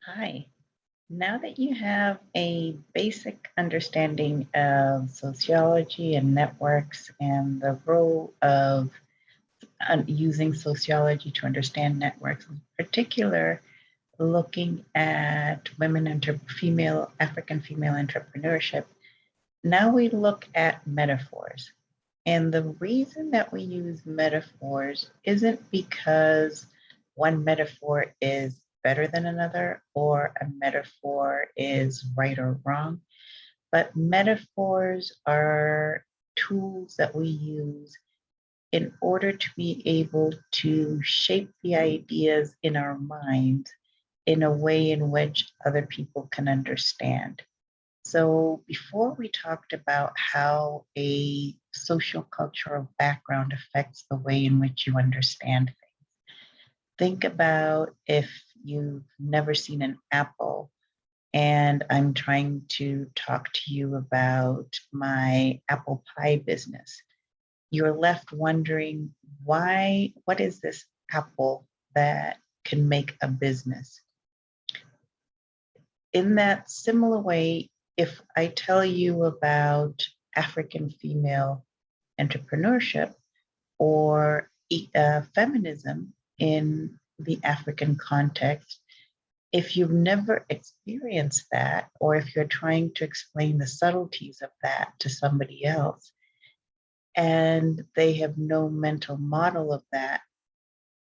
Hi. Now that you have a basic understanding of sociology and networks and the role of using sociology to understand networks, in particular, looking at female, African female entrepreneurship, now we look at metaphors. And the reason that we use metaphors isn't because one metaphor is better than another or a metaphor is right or wrong, but metaphors are tools that we use in order to be able to shape the ideas in our minds in a way in which other people can understand. So before we talked about how a social cultural background affects the way in which you understand things. Think about if you've never seen an apple and I'm trying to talk to you about my apple pie business. You're left wondering what is this apple that can make a business? In that similar way, if I tell you about African female entrepreneurship or feminism in the African context, if you've never experienced that, or if you're trying to explain the subtleties of that to somebody else, and they have no mental model of that,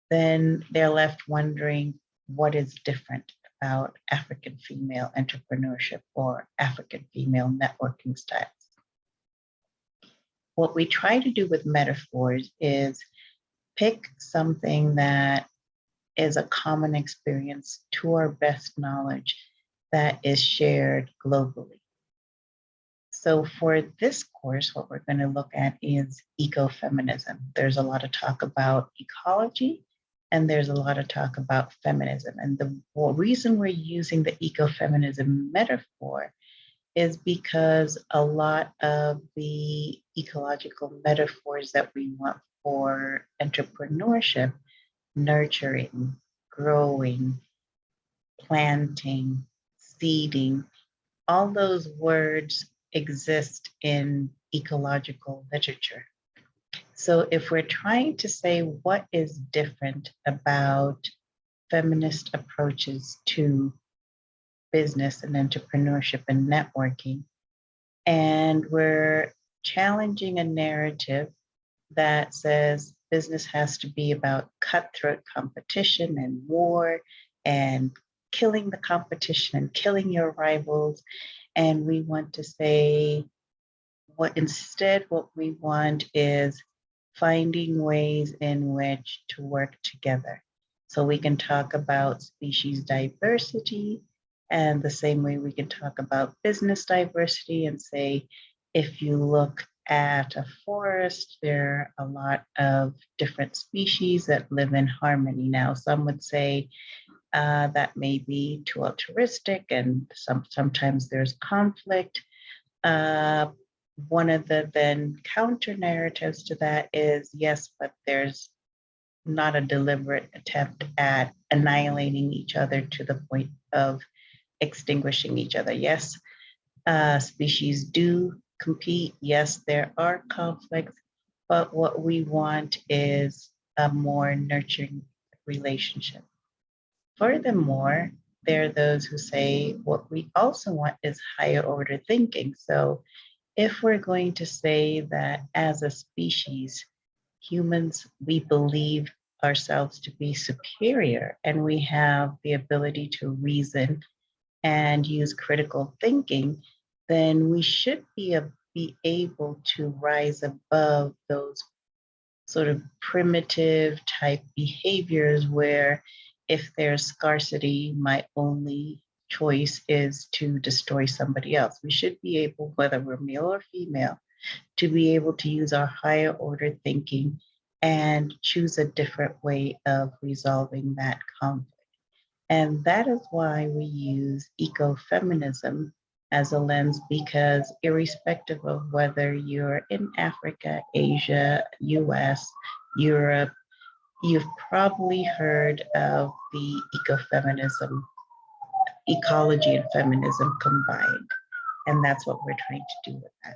then they're left wondering what is different about African female entrepreneurship or African female networking styles. What we try to do with metaphors is pick something that is a common experience to our best knowledge that is shared globally. So for this course, what we're going to look at is ecofeminism. There's a lot of talk about ecology, and there's a lot of talk about feminism. And the reason we're using the ecofeminism metaphor is because a lot of the ecological metaphors that we want for entrepreneurship, nurturing, growing, planting, seeding, all those words exist in ecological literature. So if we're trying to say what is different about feminist approaches to business and entrepreneurship and networking, and we're challenging a narrative that says business has to be about cutthroat competition and war and killing the competition and killing your rivals. And we want to say what we want is finding ways in which to work together. So we can talk about species diversity, and the same way we can talk about business diversity and say, if you look at a forest, there are a lot of different species that live in harmony. Now, some would say that may be too altruistic, and sometimes there's conflict. One of the then counter narratives to that is yes, but there's not a deliberate attempt at annihilating each other to the point of extinguishing each other. Yes, species do compete. Yes, there are conflicts, but what we want is a more nurturing relationship. Furthermore, there are those who say what we also want is higher order thinking. So if we're going to say that as a species, humans, we believe ourselves to be superior and we have the ability to reason and use critical thinking, then we should be able to rise above those sort of primitive type behaviors where if there's scarcity, my only choice is to destroy somebody else. We should be able, whether we're male or female, to be able to use our higher order thinking and choose a different way of resolving that conflict. And that is why we use ecofeminism as a lens, because irrespective of whether you're in Africa, Asia, US, Europe, you've probably heard of the ecofeminism ecology and feminism combined. And that's what we're trying to do with that.